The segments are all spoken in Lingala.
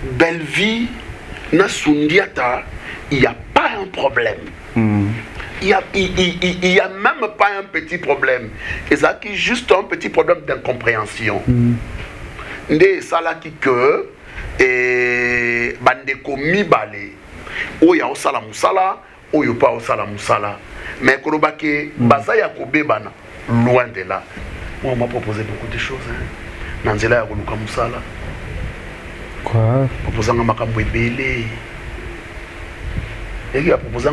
belle vie, na sundiata, il n'y a pas un problème. Il y a même pas un petit problème. Et ça qui juste un petit problème d'incompréhension. Nde sala qui que et bandeko mibale oya osala musala oyo pa osala musala mais kolobake bazaya kobebana loin de là. Moi on m'a proposé beaucoup de choses nanzela ya koluka musala quoi proposanga makambo ebele et il a proposé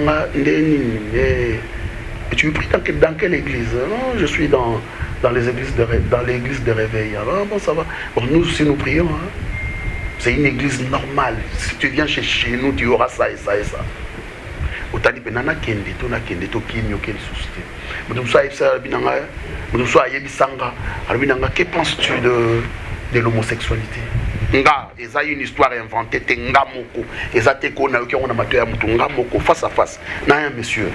et tu es pris dans quelle église? Non, je suis dans l'église de réveil. Alors bon, ça va. Bon, nous aussi nous prions. Hein. C'est une église normale. Si tu viens chez nous, tu auras ça et ça et ça. Otali penana kende to na kende to kinyo quel souci. Mais ça ça binanga, mais ça yebisanga. Alors binanga, que penses-tu de l'homosexualité? Nga, eza une histoire inventée te nga moko. Eza te ko na on a matoya mutu nga moko face à face. Na monsieur.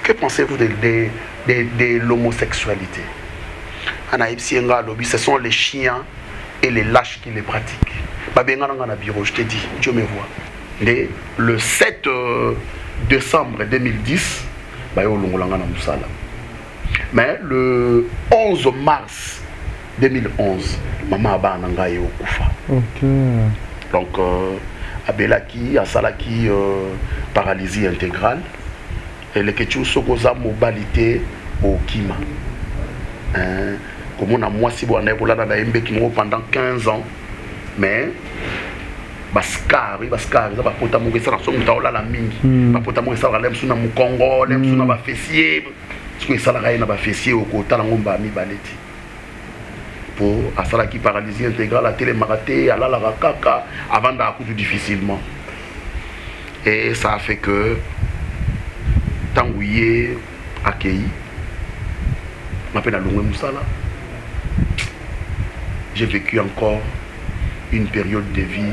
Que pensez-vous de l'homosexualité? Ce sont les chiens et les lâches qui les pratiquent. Je te dis, Dieu me voit. Le 7 décembre 2010, mais le 11 mars 2011, maman a bananga au Koufa. Donc, Abelaki, Asalaki, paralysie intégrale. Et les questions sont mobilité au Kima. Comme on a moi si on a pendant 15 ans, mais Bascar, ça va porter mon ça la la mingi, va porter mon ça la sur mon Congo, l'aime sur ma fessier, ce que ça la raille na fessier au côté la ngomba mi baleti. Pour à ça qui paralysie intégrale à télémaraté, à la rakaka avant d'accoucher difficilement. Et ça a fait que Tangouye accueilli, m'appelle à Longwe Moussala. J'ai vécu encore une période de vie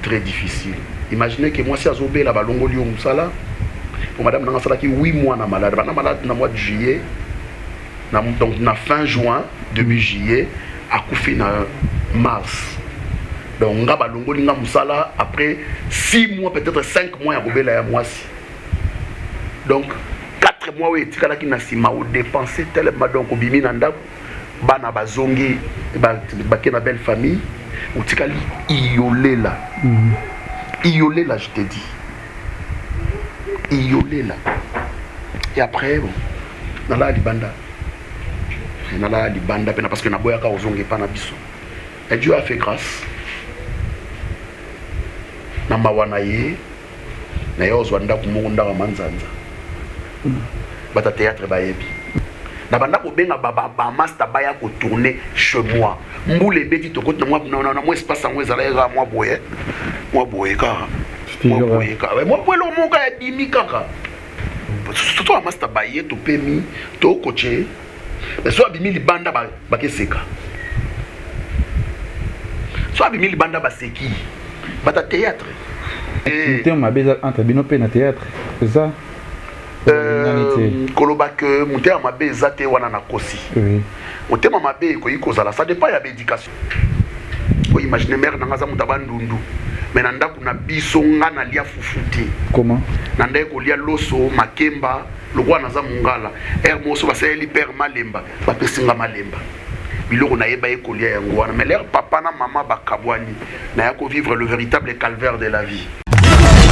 très difficile. Imaginez que moi, si Azobé la Balongo Lyon Moussala, pour madame Nangasala qui 8 mois na malade, na malade dans le mois de juillet, donc na fin juin, début juillet, à Koufi na mars. Donc nga Balongo Linga Moussala, après 6 mois, peut-être 5 mois, à Robé la Moisi. Donc 4 mois oui tikala ki na sima ou dépenser tellement donc bimi na ndako bana bazongi ba na belle famille ou tikali iolela iolela je te dis iolela et après bon nala libanda pena parce que na boya ka ozongi pa na biso et Dieu a fait grâce na mawana ye na yo zwanda ku munda wa manzanza bata théâtre bayebi na banda ko benga baba master baya ko tourner chez moi mbule beti to kote na moi espace en wezala ya moi boye ka moi boye lo mo ka bimi kaka to a master baye to pemi to coacher mais so abimi libanda ba keseka so abimi libanda ba seki bata théâtre et ma beza entre binope na théâtre c'est ça. Kolobake monter ma bezate wana na kosi. Oui. Monter ma be ko ikozala ça dépend ya éducation. Vous imaginez mère nanga za mutabandundu. Mais nanda kuna biso ngana lia fufuti. Comment? Nanda ko lia loso makemba lokwa na za mungala. Moso baseli père malemba, ba pesinga malemba. Biloko na yeba ko lia yango wana. Mais leur papa na maman bakabwani na ya ko vivre le véritable calvaire de la vie.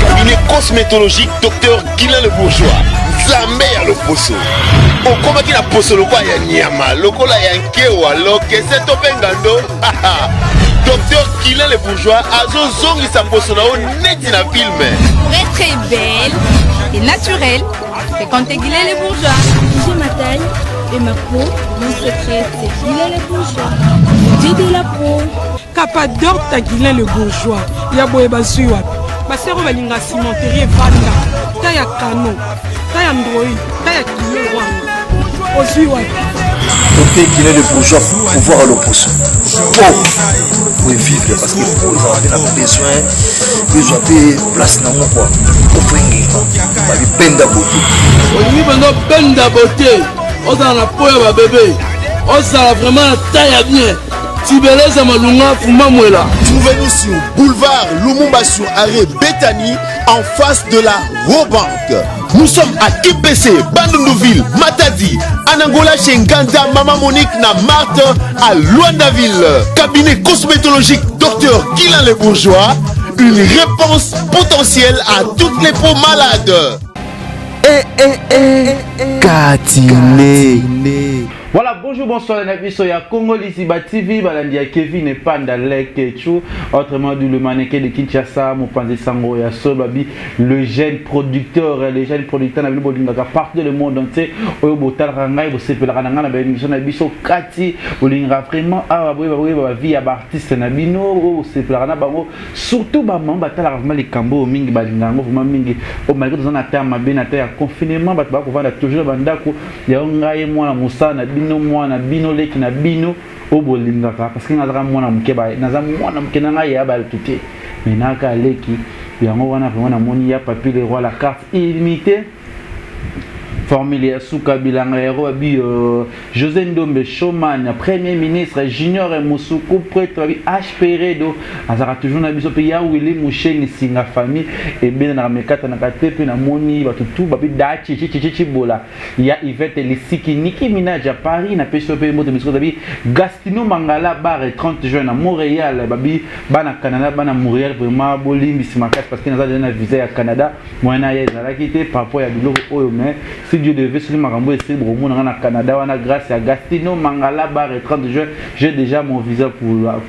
Cabinet cosmétologique Dr Guilain le Bourgeois. Zambé ya loposo. Okoma ki na poso lokwa ya nyama, lokola ya nkewa, loke seto pengando. Dr Guilain le Bourgeois azo zongi sa poso na o neti na film. Pour être très belle et naturelle, fréquentez Guilain le Bourgeois. J'ai ma taille et ma peau, mon secret c'est Guilain le Bourgeois. J'ai de la peau. Capador ta Guilain le Bourgeois. Ya boye bazuwa. Basero balinga cimenterie vanda. Ta ya kano. Ta ya ndroi. Ta ya kilo wanga. Ozuwa. Côté Guilain le Bourgeois pour voir l'opposition. Pour vivre parce que vous avez besoin de place dans mon quoi. Pour fringuer. Bali benda beauté. Oni benda benda beauté. On a la peau ya bébé. On a vraiment taille bien. Tibeleza Malunga Fumamwela. Trouvez-nous sur boulevard Lumumba sur arrêt Bethany en face de la Robank. Nous sommes à KPC, Bandundouville, Matadi, Anangola chez Nganda, Maman Monique na Marthe à Luandaville. Cabinet cosmétologique Dr Guilain Le Bourgeois, une réponse potentielle à toutes les peaux malades. Katine. Voilà, bonjour, bonsoir, les amis. Ya Congo Lisiba TV, Balandi ya Kevin et Panda Lekechu, autrement dit le mannequin de Kinshasa, Mopanzi Sango ya Sobabi, le jeune producteur, les jeunes producteurs na bibo lingaka partout dans le monde entier. Oyo botal rangai bo sepela kananga na émission na biso Kati, bolinga vraiment ah ba vie ya artiste na bino, o sepela na bango, surtout ba mamba tala vraiment les kambo mingi balingango vraiment mingi. O malgré dans na terme bien na terre confinement ba ko vanda toujours bandako ya ngai moi na musana bino mwana bino leki na bino obolingaka parce que nazaka mwana mukeba naza mwana mukena ngai ya ba tuté menaka leki yango wana vraiment moni ya papier le roi la carte illimitée formulaire Souka Bilanga Hero Abi José Ndombe Showman Premier ministre Junior Moussoukou prêtre H Peredo azara toujours na biso pe ya Willy Moucheni singa famille et bien na mekata na katepe na moni batutu babi dachi chichi bola ya Yvette Lisiki Nicki Minaj à Paris na peso pe moto misko babi Gastino Mangala bar 30 juin à Montréal babi bana Canada bana Montréal vraiment bolimbi simakas parce que naza na visa ya Canada moyena ya zala kité par rapport ya biloko oyo mais Dieu devait se marambo et c'est au Canada, on a grâce à Gastino Mangala bar et 30 juin, j'ai déjà mon visa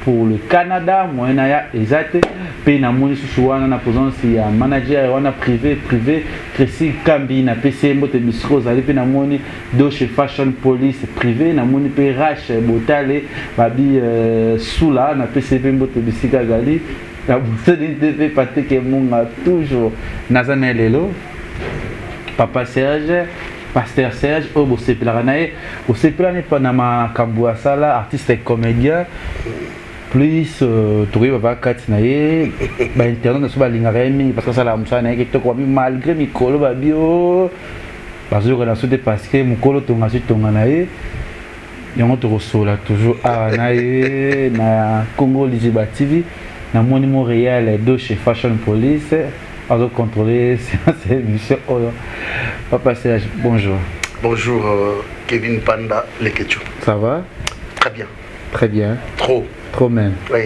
pour le Canada, moi naya exact, pays na moni souana na présence il y a manager on a privé Tracy Kambi na PCM te misro zali pe na moni do chez Fashion Police privé na moni pe Rash Botale babi Soula na PCP mbote bisika gali la boutique de paté que mon toujours nazana lelo Papa Serge, Pasteur Serge, Obo Seplaranae, au Seplaranae Panama Kamboua Sala, artiste et comédien, plus Touri Baba Katinae, internet de Soba Lingaremi, parce que ça l'a moussana, qui te croit malgré Mikolo Babio, parce que la suite parce que Mukolo Tongasi Tonganae, et on te reçoit là toujours à Nae, na Congo Liziba TV, na Moni Montréal, deux chez Fashion Police. Alors contrôler ces émissions. Papa Serge, bonjour. Bonjour Kevin Panda Lekechu. Ça va? Très bien. Très bien. Trop même. Oui.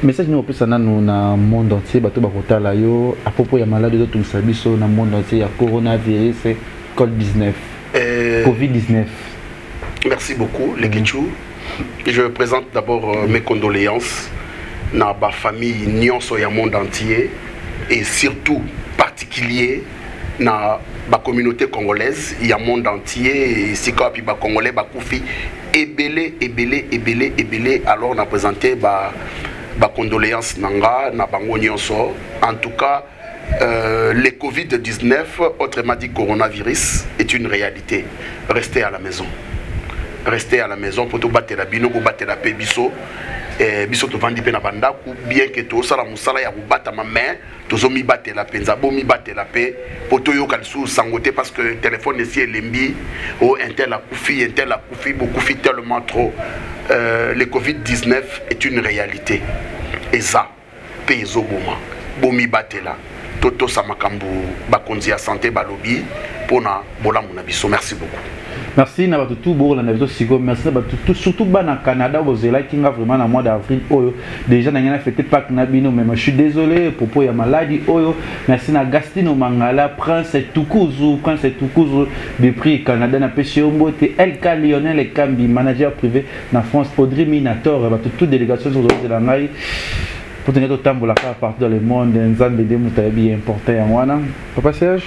Message nous plus dans le monde entier, bateau bakota la yo à propos ya maladie de tout ça biso dans le monde entier, ya coronavirus, Covid-19. Merci beaucoup Lekechu. Je présente d'abord mes condoléances na ba famille nyonso ya monde entier. Et surtout particulier dans la communauté congolaise, il y a un monde entier, et si les Congolais sont ébélé, alors on a présenté des condoléances na bango nyonso. En tout cas, le Covid-19, autrement dit coronavirus, est une réalité. Restez à la maison. Restez à la maison pour tout battre la bino, pour battre la pébiso. Biso to vandi pe na bandaku bien que to sala musala ya kubata ma main tozo mi battre la penza bo mi battre la pe poto yo kalsu sangote parce que téléphone ici est lembi o intel a kufi beaucoup tellement trop le Covid-19 est une réalité et ça pezo boma bo mi battre la toto samakambu bakonzi ya santé balobi pona bolamu na biso. Merci beaucoup. Merci na tout beau la navito sigo merci na tout surtout bana Canada au Zela qui a vraiment na mois d'avril oyo déjà na ngana fêté Pâques na bino mais je suis désolé pour ya maladie oyo. Merci na Gastino Mangala Prince Tukuzu de prix Canada na PCO Mbote LK Lionel Kambi manager privé na France Audrey Minator ba toute délégation de la ngai pour tenir autant pour la partout dans le monde nzambe de mutabi important ya mwana Papa Serge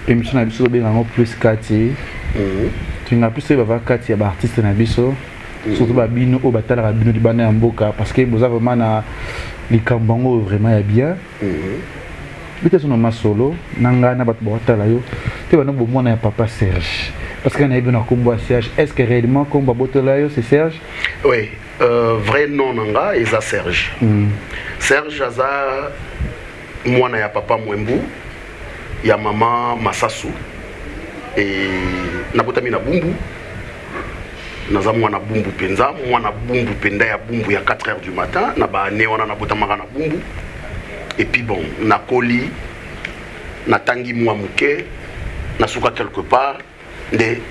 émission na biso benga plus kati tu n'as plus ba kati ya ba artiste na biso surtout ba bino o batala ba bino di bana ya mboka parce que vous avez vraiment na likambango vraiment ya bien bité son ma solo nanga na bat batala yo te bana bo mona ya Papa Serge parce que na ebina kombo Serge est-ce que réellement kombo botela yo c'est Serge? Oui, vrai nom nanga eza Serge. Serge aza mwana ya papa Mwembu ya mama Masasu et nabotami na Bumbu naza mwana bumbu penza mwana bumbu penda ya bumbu ya 4h du matin na ba ne wana na botamaka na bumbu et puis bon nakoli natangi mwa muke nasuka quelque part nde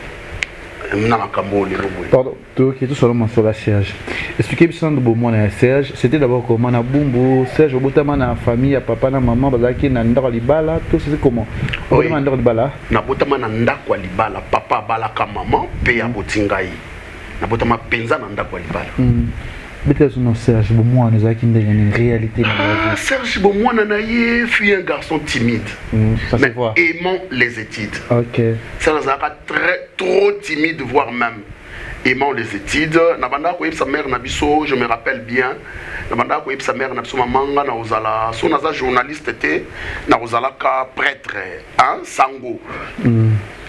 na makambo lelo boye. Pardon, tu es seulement sur la Serge. Expliquez bien de bon na Serge, c'était d'abord comment na bumbu Serge botama na famille, papa na maman bazaki na ndako libala, tout c'est comment? Oui. Na ndako libala. Na botama na ndako libala, papa balaka maman pe ya botingai. Na botama penza na ndako libala. Peut-être non Serge Beaumois nous a qui une réalité. Serge Beaumois fut un garçon timide, mais aimant les études. Ok. Serge très trop timide, voire même aimant les études. Nabanda ko sa mère nabiso, je me rappelle bien. Nabanda ko sa mère nabiso mamanga na ozala, so naza journaliste était na ozala ka prêtre, hein, sango.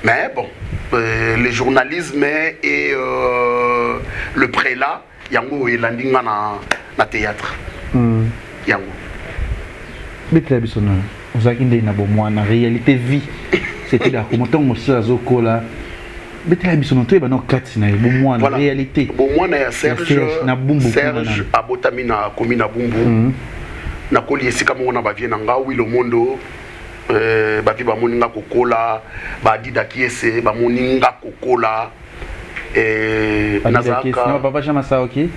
Mais bon, le journalisme et le prélat yango elandinga na théâtre yango betla bisona ozaki ndé na bomwa na réalité vie c'était là comment on se azokola betla bisona to ebana kati na bomwa na réalité bomwa na ya Serge na bumbu Serge abotami na komi na bumbu na koli esika mo na bavie na nga wilo mondo bavi bamoninga kokola badida kiese bamoninga kokola Nazaka papa Jean Masaoki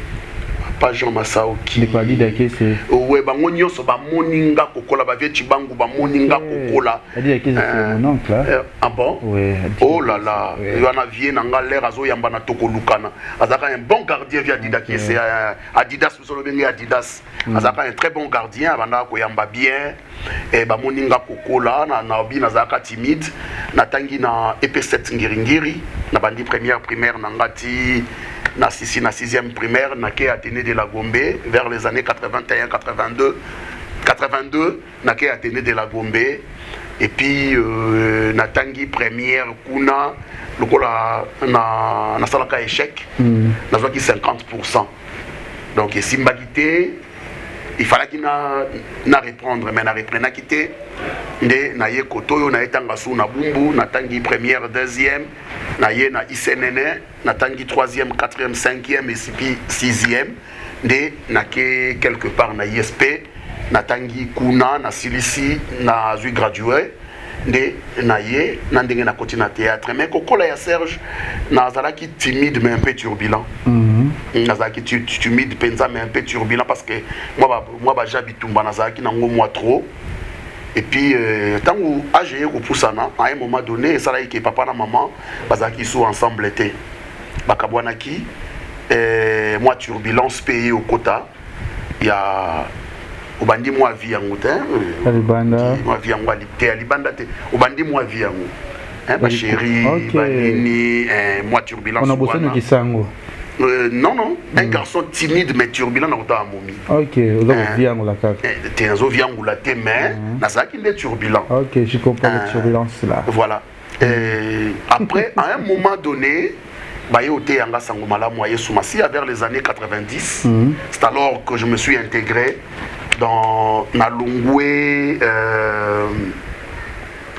pas Jean Masaoki ne pas dire que c'est ouais bango nyonso ba moninga kokola ba vie chibangu ba moninga kokola dire que c'est mon oncle ah bon ouais oh là là il en a vie na nga azo yamba na tokolukana azaka un bon gardien via Adidas qui c'est Adidas solo bengi Adidas azaka un très bon gardien abanda ko yamba bien et ba moninga kokola na obi nazaka timide na tangi na EP7 ngiringiri na bandi première primaire na ngati na 6e primaire na ke Athénée de la Gombe vers les années 81 82 na ke Athénée de la Gombe et puis na tangi première kuna lokola na salaka échec na zoki 50%. Donc simbagité il fallait qu'il na reprendre mais na reprendre quitté nde na ye kotoyo na etanga su na bumbu na tangi première deuxième na ye na ICNN na tangi 3e 4e 5e et puis 6e nde na ke quelque part na ISP na tangi kuna na silisi na zui gradué nde na ye na ndenge na continue na théâtre mais kokola ya Serge na zalaki timide mais un peu turbulent nazalaki timide penza mais un peu turbulent parce que moi j'habitumba nazalaki nango moi trop et puis tant que âgé ko pusana à un moment donné ça là que papa na maman bazalaki sous ensemble était bakabwanaki moi turbulence payé au quota il y a obandi moi vie yango te alibanda moi vie yangoalité alibanda te obandi moi vie yango hein ba chérie ba nini moi turbulence on a bossé no kisango non un garçon timide mais turbulent na kota momi OK oza vie yango la kaka te nazo vie yango la te mais na ça qui est turbulent OK je comprends la turbulence là voilà après à un moment donné Bayote Yanga Sangomala Moye Soumasi vers les années 90. C'est alors que je me suis intégré dans Nalungwe,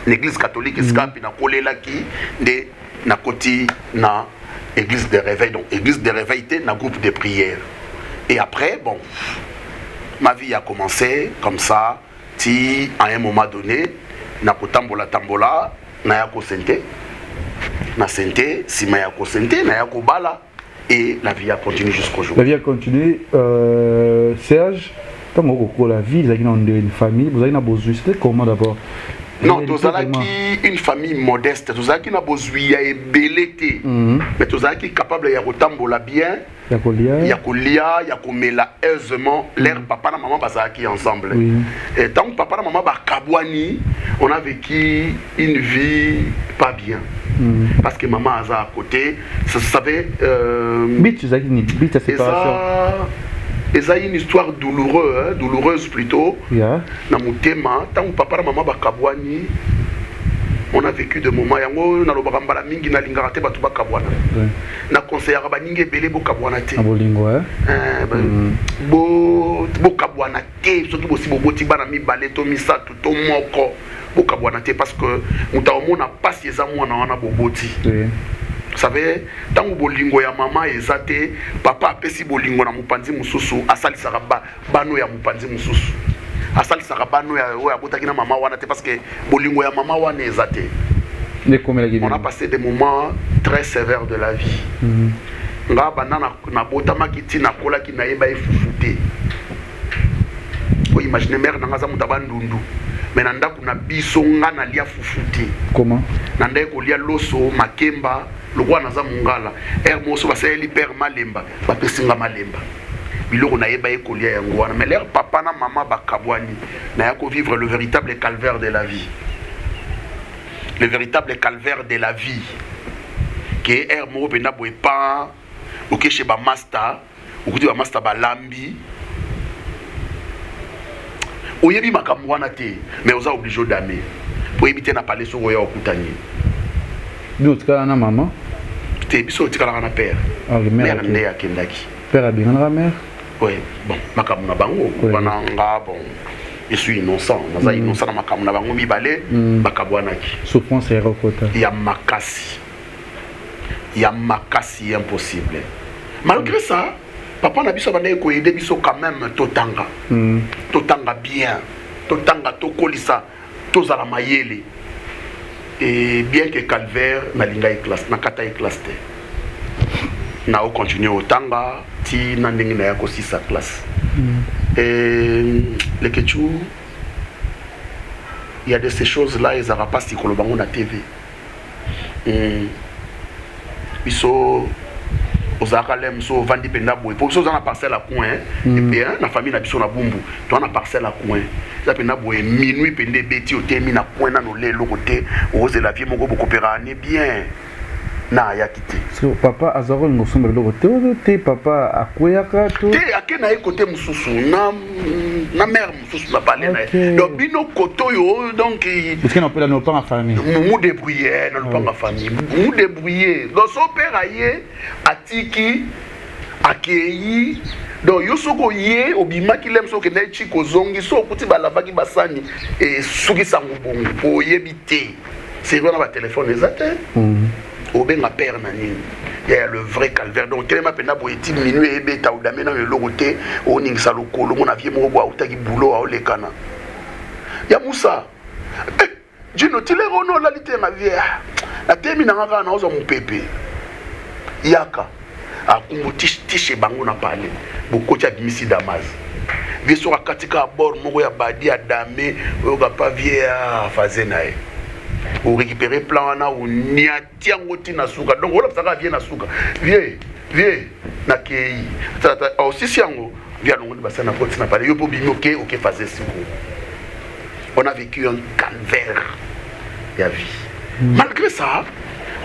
l'église catholique Escapi na Kolela qui de na Koti na église de réveil. Donc église de réveil était na groupe de prière. Et après, bon, ma vie a commencé comme ça. Si à un moment donné, na Kotambola Tambola, na Yako Sente. Na Sente, si Mayako Sente, Nayako Bala, et la vie a continué jusqu'au jour. La vie a continué. Serge, tant que la vie, vous avez une famille, vous avez besoin. C'était comment d'abord? Non, tu as une famille modeste, tu as besoin de belleté, mais tu es capable de retambola bien, il y a komela aisément, l'air papa et maman bazaki ensemble. Et tant que papa et maman bakabwani, on a vécu une vie pas bien. Parce que maman a à côté, ça savait. Et ça une histoire douloureuse, douloureuse plutôt. Na mutema, tant que papa et maman bakabwani, on a vécu des moments yango na lobaka mbala mingi na lingaka te batu bakabwana. Na conseiller ba ninge belé bo kabwana te. Abolingo bo kabwana te, soki bosi bo boti bana mi baleto misatu to moko bo kabwana te parce que muta omona passe eza mwana wana boboti. savez tango bolingo ya mama ezate papa apesi bolingo na mupanzi mususu asalisaka bano ya mupanzi mususu asalisaka bano ya oya botaki na mama wana te parce que bolingo ya mama wana ezate. On a passé des moments très sévères de la vie. Nga bana na botama kiti na kola ki na yeba efufute. Vous imaginez mère na ngaza mutaba ndundu. Mais na ndako na biso nga na lia fufute. Comment? Na ndeko lia loso makemba lokwa na za mungala. Moso baseli père malemba ba pesinga malemba. Biloko na yeba ekolia yango wana. Mais leur papa na maman bakabwani na yako vivre le véritable calvaire de la vie. Le véritable calvaire de la vie. Que mo bena boy pa ou que chez ba master ou que ba master ba lambi. Oyebi makambo wana te mais oza obligé d'aimer. Pour éviter na parler sur oya okutani. D'autres cas na maman. Te biso tikala na père. Ah le mère ne ya kendaki. Père a bien la mère. Oui, bon, makambo na bango wana nga bon. Je suis innocent, naza innocent na makambo na bango mibale bakabwanaki. Souffrance et rekota. Ya makasi impossible. Malgré ça, papa na biso bana ko aider biso quand même totanga. Totanga bien, totanga tokolisa, tozala mayele. Et bien que calvaire na linga classe, na kata classe te. Na o continuer otanga ti na ndenge na yako si sa classe. Et les Ketchou, il y a de ces choses-là, ils n'auront pas si qu'on le TV. Ils sont aux Aralem, ils sont vendus pendant pour ceux qui ont la parcelle à coin, et puis la famille n'a pas bumbu, tu as la parcelle à coin. Ça pendant minuit pendant bêtis au thé, mina coin dans le côté, aux la vie mon beaucoup coopérer bien. Na ya kité. So papa azaro ngosombe lo côté papa akoyaka to. Te akena côté mususu na mère mususu na parler na. Donc bino koto yo donc parce que on peut la pas en famille. Mou débrouiller na pas en famille. Mou débrouiller. Donc son père aye atiki akeyi donc yo soko ye obima kilem soko na chiko zongi so kuti balavaki basani et suki sango bongo oyebite. C'est vrai na ba téléphone ezate. Au ben ma père nani il y a le vrai calvaire donc tellement pena boiti minuit et beta ou damena le logoté on ingsa lokolo mon avion mo boa utaki boulot a olekana ya Moussa Dino tile rono la lité ma vie la termine ngaka na ozo mpepe yaka akumbu tiche bango na parler beaucoup cha bimisi Damas vie sur katika bord moko ya badi adame oga pa vie a fazer nae ou récupérer plan na ou niatia ngoti na suka donc on ça vient na suka vie na kei aussi si yango via longo de bassin na porte na parler yo po bimi OK fazer ça on a vécu un calvaire la vie malgré ça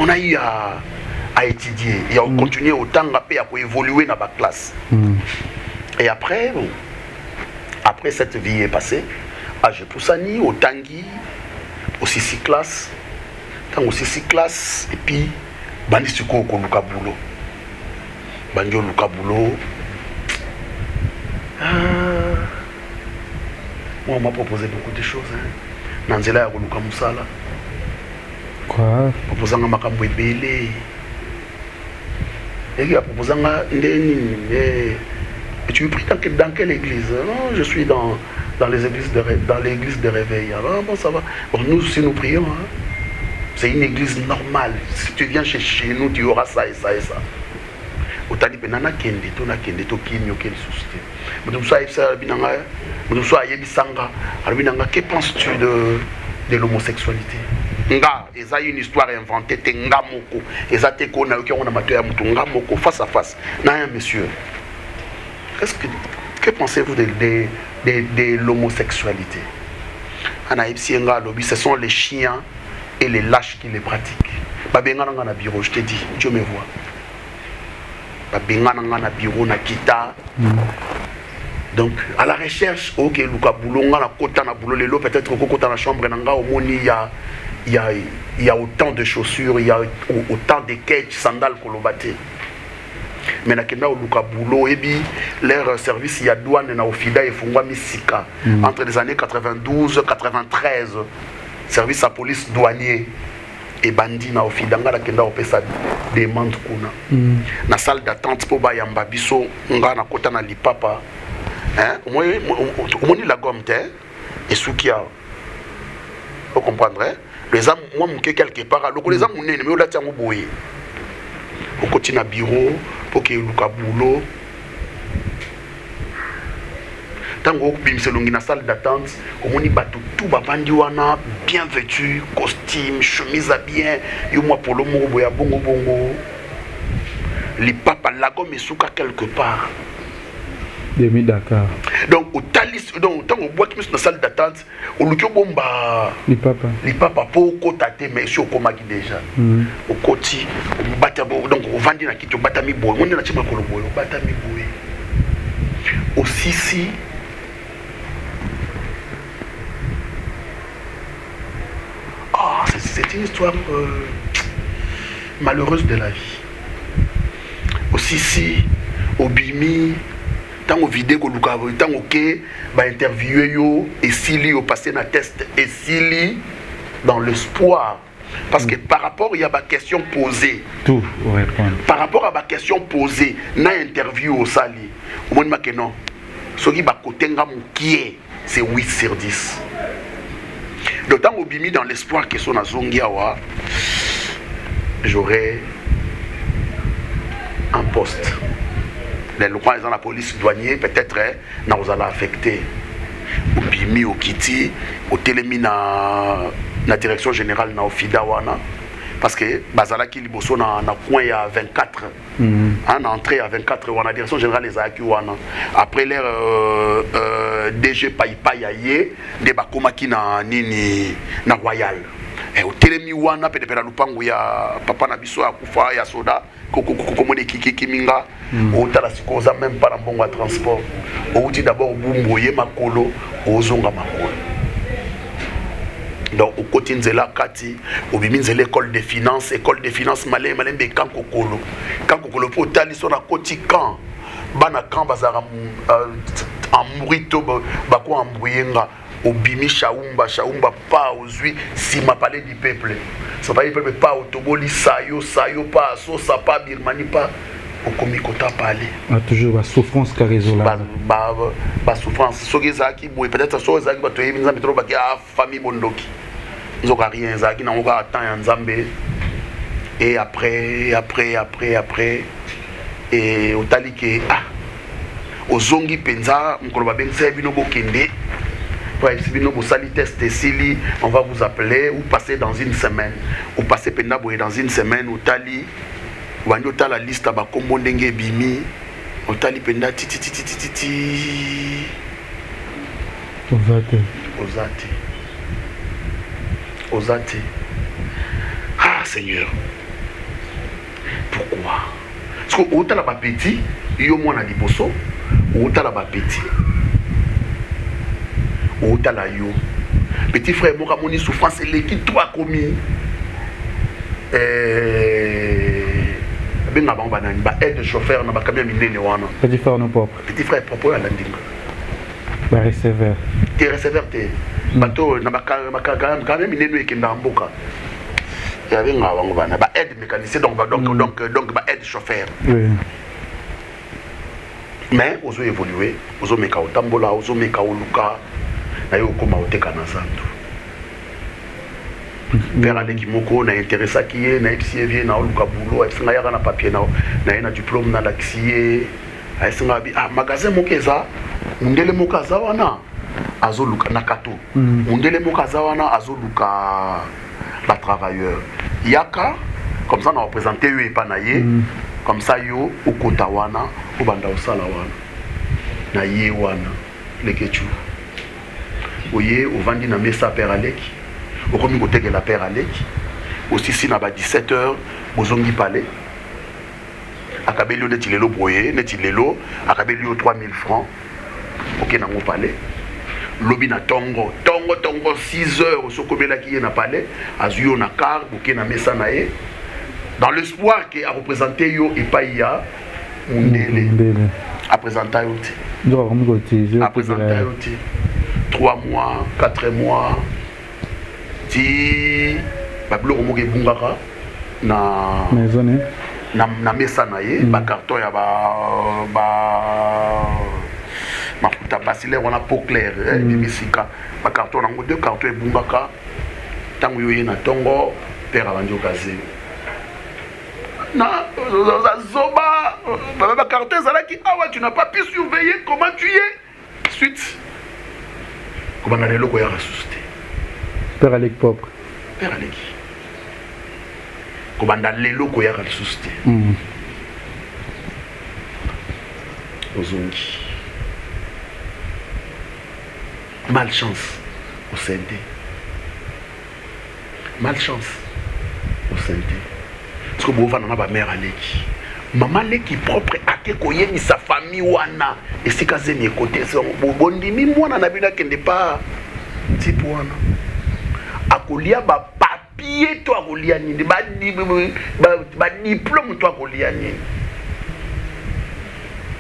on a eu à étudier et à continuer autant à évoluer dans la classe et après bon, après cette vie est passée à je poussani au tangi aussi 6 classes tant aussi 6 classes et puis bandi suko ko luka boulot banjo luka boulot moi on m'a proposé beaucoup de choses nanzela ya luka musala quoi proposanga makambo ebele et il a proposanga ndeni et tu es pris dans quelle église? Non, je suis dans les églises dans l'église de réveil. Alors, bon, ça va. Bon, nous aussi nous prions. Hein. C'est une église normale. Si tu viens chez nous, tu auras ça et ça et ça. Otali penana kende to na kende to kinyo quelle société. Mais tout ça ça binanga, mais tout ça yebisanga. Alors binanga, que penses-tu de l'homosexualité? Nga, eza une histoire inventée te nga moko. Eza te ko na yo na matoya mutu nga moko face à face. Na un monsieur. Que pensez-vous de l'homosexualité? Ce sont les chiens et les lâches qui les pratiquent. Bureau, je te dis, Dieu me voit. Bureau, na kita. Donc, à la recherche, ok, Luka Boulonga, na kota na boulot, lelo, peut-être que dans la chambre, il y a autant de chaussures, il y a autant de cages, sandales, kolobate. Mais nakenda oluka boulot ebi leur service ya douane na ofida efungwa misika entre les années 92 93 service à police douanier et bandi na ofidanga la kenda opesa demande kuna na salle d'attente pour bayamba biso nga na kota na lipapa hein omoni la gomme te et soukia vous comprendrez les âmes moi mon quelque part le les âmes munene mais ola tiango boye au côté na bureau pour que luka boulot tango bimse longi na salle d'attente omoni bato tout babandi wana bien vêtu costume chemise à bien yo moi polo mo boya bongo bongo li papa lago mesuka quelque part demi Dakar donc au talis donc tango bois qui na salle d'attente au lukio bomba li papa pour kotate mais sur komaki déjà au koti au bata donc au vandi na kito batami boy on na chima kolo boy batami boy aussi si c'est une histoire malheureuse de la vie. Aussi si au bimi tant au vidéo que Luka tant ok bah interviewer yo et s'ili au passé na test et s'ili dans l'espoir parce que par rapport il y a ma question posée tout répondre par rapport à ma question posée na interview au sali au moins que non ce qui ba côté nga mukie c'est 8/10. D'autant au bimi dans l'espoir que son azongiawa j'aurai un poste. Les locaux dans la police douanier peut-être n'a vous allez affecter au bimi au kiti au télémi na direction générale na ofida wana parce que bazala ki liboso na coin ya 24 en entrée à 24 wana direction générale les aki wana après l'air DG Paipa yaye de bakomaki na nini na royal et au télémi wana peut-être la lupango ya papa na biso akufa ya soda kokomone kiminga au tala sikoza même pas na bongo transport au dit d'abord bumboye makolo ozonga makolo. Donc au côté de la Kati, au biminze l'école de finance malé be kankokolo pour tali sur la côté quand bana quand bazara en murito bako ambruyenga au bimi shaumba pas aux huit si ma palais du peuple ça pas du peuple pas au toboli sayo pas so ça pas birmani pas au komikota parler toujours la souffrance carézola ba souffrance sogezaki boy peut-être sogezaki ba toyebi nzambe trop ba famille bondoki nzoka rien zaki na ngoka attend ya nzambe et après et otalike ozongi penza mkolo ba bense bino bokende si bino bosali test esili on va vous appeler ou passer dans une semaine ou passer penda boye dans une semaine otali wandi otala liste ba kombo ndenge bimi otali penda titi Ozate. Ah Seigneur, pourquoi? Parce que otala ba petit yo mwana liboso otala ba petit otala yo petit frère moka moni souffrance l'équipe toi commis benga ba banani ba aide chauffeur na ba camion minene wana petit frère propre à la ndinga ba receveur te bato na ba camion minene ekenda mboka ya benga bango bana ba aide mécanicien donc ba aide chauffeur oui. Mais ozo évoluer ozo meka otambola ozo meka oluka na yo koma oteka na zandu père aleki moko na intéressa ki ye na epsie na oluka boulot esinga yaka na papier na diplôme na laxie esinga bi magasin moko eza mundele moko aza wana azoluka na kato mundele moko aza wana azoluka la travailleur yaka comme ça on a représenté yo epanaye comme ça yo okota wana obanda osala wana na ye wana lekechu oye ovandi na mesa père aleki okomi kotekela père aleki aussi si na ba 17h bozongi palais akabeli yo neti lelo boye neti lelo akabeli yo 3000 francs ok nango palais lobi na tongo 6h osokomelaki ye na palais azwi yo na car ok na mesa na ye dans l'espoir que a représenté yo et pas ya mundele a présenté yo a présenté yo 3 mois 4 mois ti babiloko moko ebungaka na maison na mesa na ye ba carton ya ba mafuta basilaire wana peau claire bibisika ba carton nango 2 carton ebungaka tango yo ye na tongo père abanjo kaze na zoba ba carton ezalaki awa tu n'as pas pu surveiller comment tu es suite comment na lelo ko ya ressuscité père Alec propre père Alec comment na lelo ko ya ressuscité ozongi malchance au synthé malchance au synthé parce que vous avez ma mère Aleki maman Aleki propre ake koyeni sa famille wana esika zemi côté son bondimi mwana na bina kende pas type wana akolia ba papier to akolia nini ba diplôme to akolia nini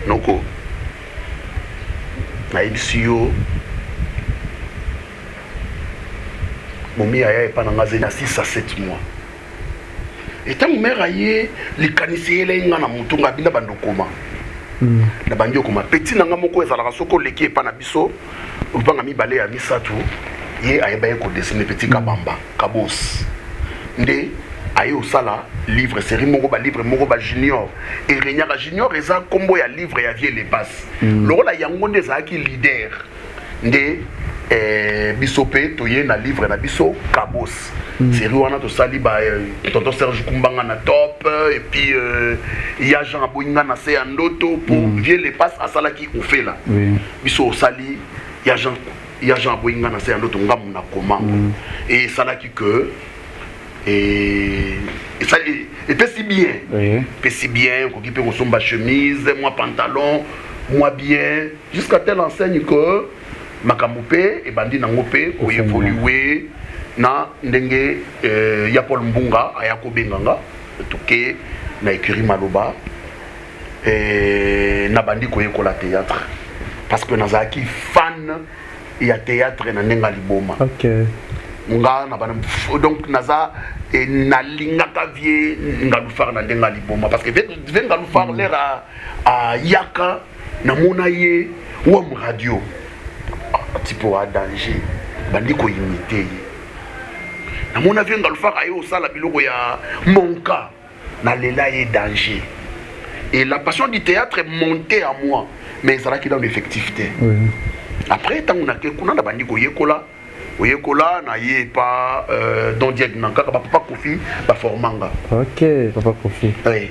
noko na ibisiyo Momi aya pas na 6 à 7 mois. Et tant mère aye likanisi ele nga na mutunga bina bandokoma. Na bandio koma petit nanga moko ezala soko leki pa na biso. Ubanga mibale ya misatu ye aye ba ko dessiner petit kabamba kabos. Nde aye osala livre série moko ba livre moko ba junior et renyaka junior eza kombo ya livre ya vie les passes. Lokola yango nde za ki leader. Nde biso pe toye na livre na biso kabos série wana to sali ba tonton Serge Kumbanga na top et puis ya Jean Aboinga na se ndoto pour vie les passes asala ki ofela biso sali ya Jean Aboinga na se ndoto ngamu na komango et sala ki que et ça et fait si bien ko ki pe ko somba chemise moi pantalon moi bien jusqu'à telle enseigne que Makamupe et bandi nangope ko évoluer na ndenge ya Paul Mbunga ayako benganga tuke na écurie Maloba na bandi ko yekola théâtre parce que nazaki fan ya théâtre na ndenga liboma OK nga na bana donc naza na lingaka vie ngalufar na ndenga liboma parce que ngalufar l'air à yaka na mona ye wa radio type wa danger bandi ko imiter na mon avis ngalufaka ayo sala biloko ya monka na lela ye danger et la passion du théâtre est montée à moi mais ça qui dans l'effectivité après tant on a que kuna na bandi ko yekola na ye pas don Dieg nanka papa Kofi ba formanga OK papa Kofi oui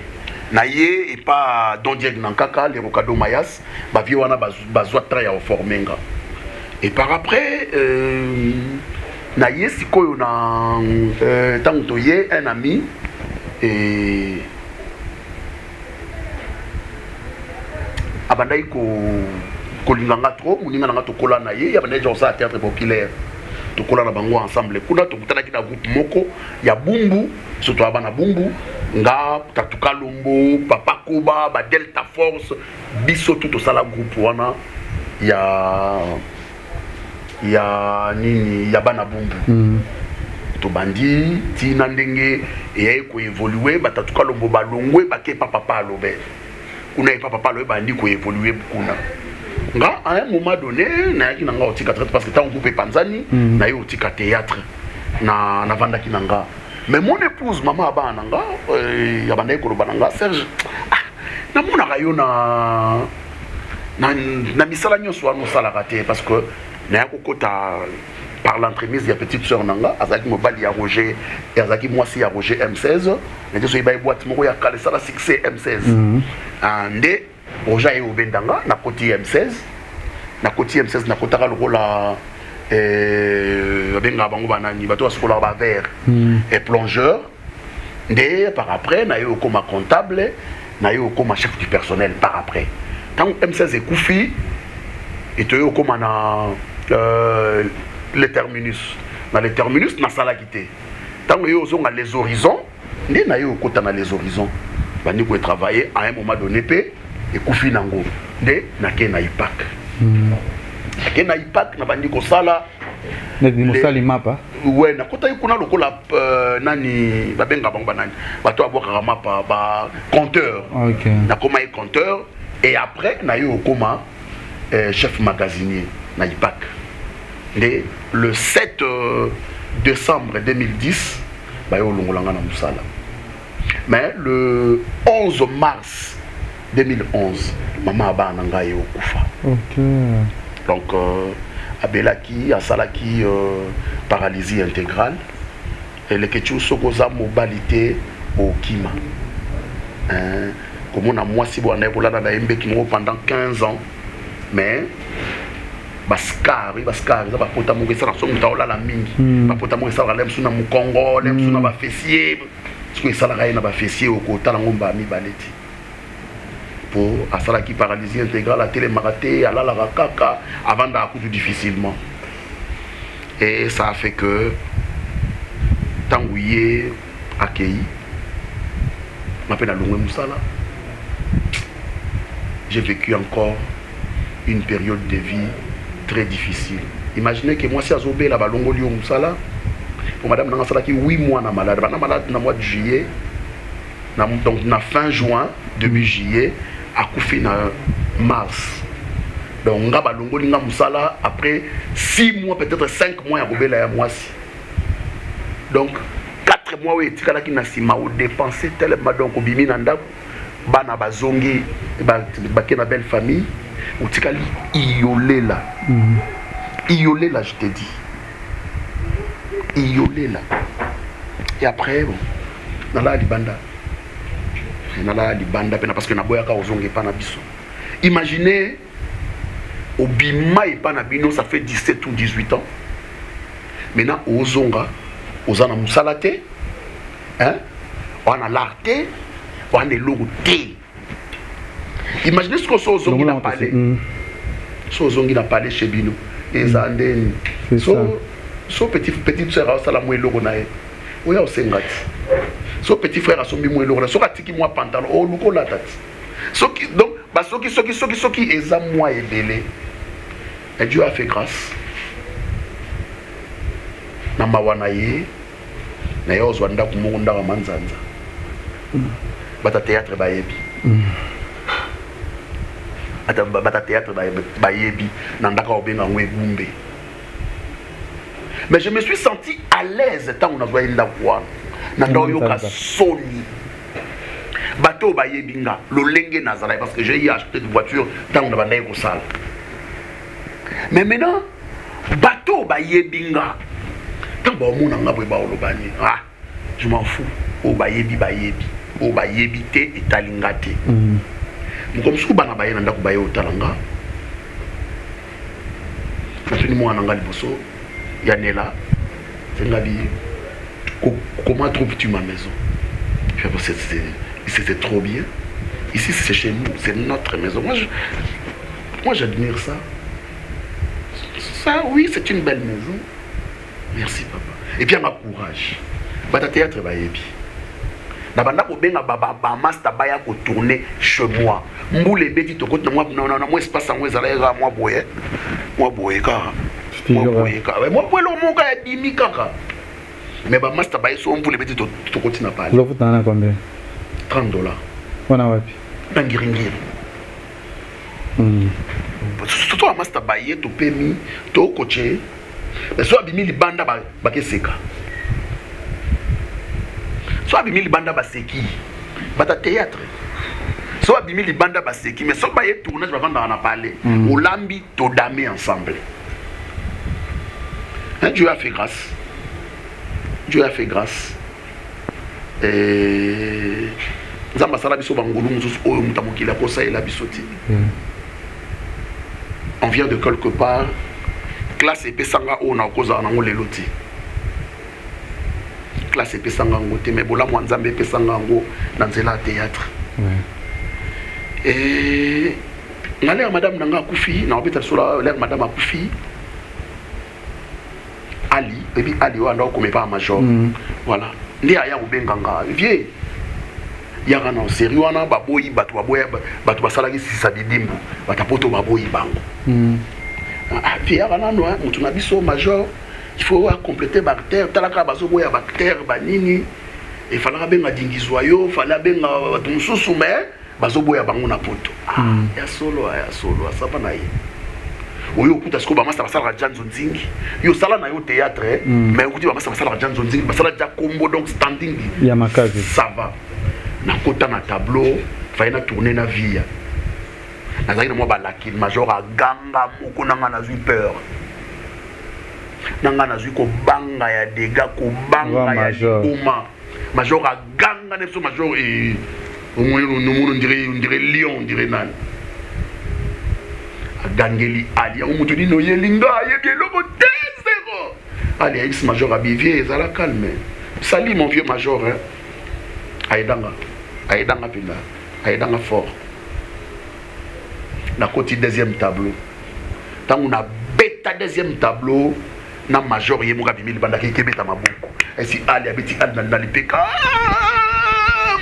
na ye et pas don Dieg nankaka les Rokado Mayas ba vi wana bazwa tra ya formenga. Et par après, na yesi koyo na tanto ye un ami et abandai ko linganga trop muninga na to kola na ye abandai josa théâtre populaire to kola na bango ensemble kuna to kutana kina groupe moko ya bumbu surtout abana bumbu nga tatuka lombo papa koba ba delta force biso tout sala groupe wana ya nini ya bana bumbu to bandi tina ndenge e ko évoluer batatuka lombo balongwe bake papa lobe kuna e papa lobe bandi ko évoluer kuna nga à un moment donné na yaki nanga otika parce que tant groupe panzani na yo otika théâtre na vanda kinanga mais mon épouse maman abana nga ya banda ko bananga Serge na mona kayo na misala nyonso wana sala raté parce que na kokota par l'entremise de petite sœur nanga azaki mobali ya Roger et azaki mwasi ya Roger M16 na so iba boîte moko ya kale sala succès M16 ande Roger yo bendanga na koti M16 na kotaka lokola benga bango banani bato askola ba vert et plongeur nde par après na yo comme comptable na yo comme chef du personnel par après tant M16 est koufi et to yo comme na le terminus na le terminus na sala kité tant yo zonga les horizons nde na yo kota na les horizons bandi ko travailler à un moment donné pe et koufi nango nde na ke na ipak na bandi ko sala Mosali mapa. Ouais, na kota kuna lokola nani babenga bango nani. Bato aboka mapa ba compteur. OK. Na koma compteur et après na yo koma chef magasinier na IPAC. Le 7 décembre 2010 ba yo longolanga na musala. Mais le 11 mars 2011 maman abana ngai okufa. OK. Donc abelaki asalaki paralysie intégrale et le kechu sokoza mobilité au kima. Comme on a moi si bon na mbe qui pendant 15 ans mais Bascar ça va pota mo ça so mutaola la mingi va pota mo ça la lemsu na mukongo lemsu na ba fessier ce que ça la na ba fessier au kota la ngomba mi baleti pour asalaki paralysie intégrale à télémaraté à la kaka avant d'accoucher difficilement et ça a fait que tangouye accueilli m'appelle à Longwe Moussala. J'ai vécu encore une période de vie très difficile. Imaginez que moi si Azobé la balongo Lio Moussala pour madame Nanga Salaki 8 mois na malade dans le mois de juillet donc na fin juin début juillet à Koufi na mars donc nga balongo linga Moussala après 6 mois peut-être 5 mois à Robela ya moisi donc 4 mois oui tikala ki na sima ou dépenser tellement donc bimi na ndako bana bazongi ba na belle famille ou tikali iolela iolela je te dis iolela et après bon nala libanda parce que na boyaka ozongi pa na biso imaginez obima et pa na bino ça fait 17 ou 18 ans maintenant ozonga ozana musalate hein on a l'arté on a logo té. Imaginez ce que so zongi na palais so zongi na palais chez bino et zandeni so petit sœur ça la mo logo na e oya osengati so petit frère a sombi mo logo na so katiki moi pantalon o luko la tati so qui donc ba soki eza moi ebele et Dieu a fait grâce na mawana ye na yo zwanda kumunda wa manzanza bata théâtre bayebi ata bata théâtre bayebi na ndaka obenga ngwe bumbe mais je me suis senti à l'aise tant on a voyé ndavoir na ndo yoka soni bato bayebi nga lolenge nazala parce que j'ai acheté une voiture tant on a bandé ko sala mais maintenant bato bayebi nga tant ba omona nga boy ba olobani ah je m'en fous o bayebi o bayebi te etalingate comme si bana bayena ndako baye otalanga fatuni mwana nga liboso yanela c'est ngabi comment trouves-tu ma maison je pense c'est trop bien ici c'est chez nous c'est notre maison moi j'admire ça oui c'est une belle maison merci papa et puis on a courage bata théâtre bayebi na banda ko benga baba master baya ko tourner chez moi mbule beti to kote na moi espace en wezala ya moi boye ka moi boye lo mo ka dimi kaka mais ba master baya so mbule beti to kote na pale lo futa na combien $30 wana wapi bangiringiri surtout a master baya to pemi to coacher mais so abimi libanda ba keseka so abimi libanda baseki bata théâtre so abimi libanda baseki mais so baye tournage bavanda na parler olambi to dame ensemble hein, Dieu a fait grâce et nzamba sala biso bangulu mususu oyo mutamokila ko saela bisoti on vient de quelque part classe epesanga o na koza na ngoleloti classe epesanga ngote mais bola mwa nzambe epesanga ngo na nzela théâtre et na l'air madame nanga akufi na obeta sura l'air madame akufi Ali ebi Ali wanda ko pas major voilà ndi aya ubenganga vie yaka na série wana baboyi batu basalaki sisa bidimbu batapoto baboyi bango vieillard anano mutu na biso major il faut compléter bactère talaka bazo boya bactère banini et fallait benga dingizwa yo fallait benga batu mususu mais bazo boya bango na poto ya solo asaba na ye oyo kuta siko ba masa basala Janzo Nzingi yo sala na yo théâtre mais okuti ba masa basala Janzo Nzingi basala ja combo donc standing ya makazi ça va na kota na tableau fallait na tourner na vie nazaki na mwa balaki major aganga moko nanga nazwi peur nanga nazwi kobanga ya dégâts kobanga ya liboma major aganga neso major et au moins on dirait lion on dirait nan agangeli ali on mutu dino yelinga yebi loko 2-0 allez ex major abivier ezala calme salut mon vieux major hein aidanga pina aidanga fort na côté deuxième tableau tant on a bêta deuxième tableau na major ye muka bimili banda ke beta maboko et si ali abeti adna na lipeka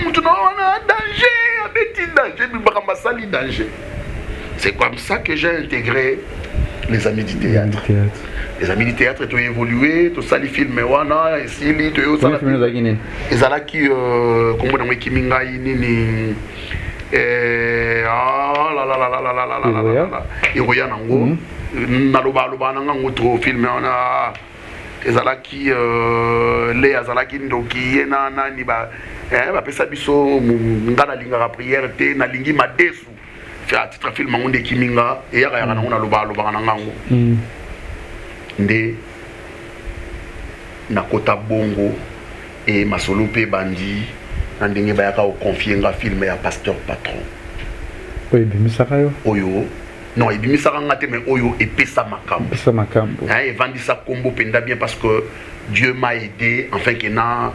mutu na danger abeti danger bibaka sali danger. C'est comme ça que j'ai intégré les amis du théâtre. Les amis du théâtre ont évolué, tout ça les films wana et si les tout ça les ala qui comme on a kiminga nini Iroya nango naloba loba nanga ngotro film wana ezala ki les azala ki ndoki na ni ba ba pesa biso ngana linga prière te na lingi madesu à titre film on de kiminga et ya ya na loba loba nanga ngo nde na kota bongo et masolo pe bandi na ndenge ba yaka o confier nga film ya pasteur patron oui bimisaka yo oyo non ebimisaka nga te mais oyo epesa makambo et vandi sa combo penda bien parce que Dieu m'a aidé enfin que na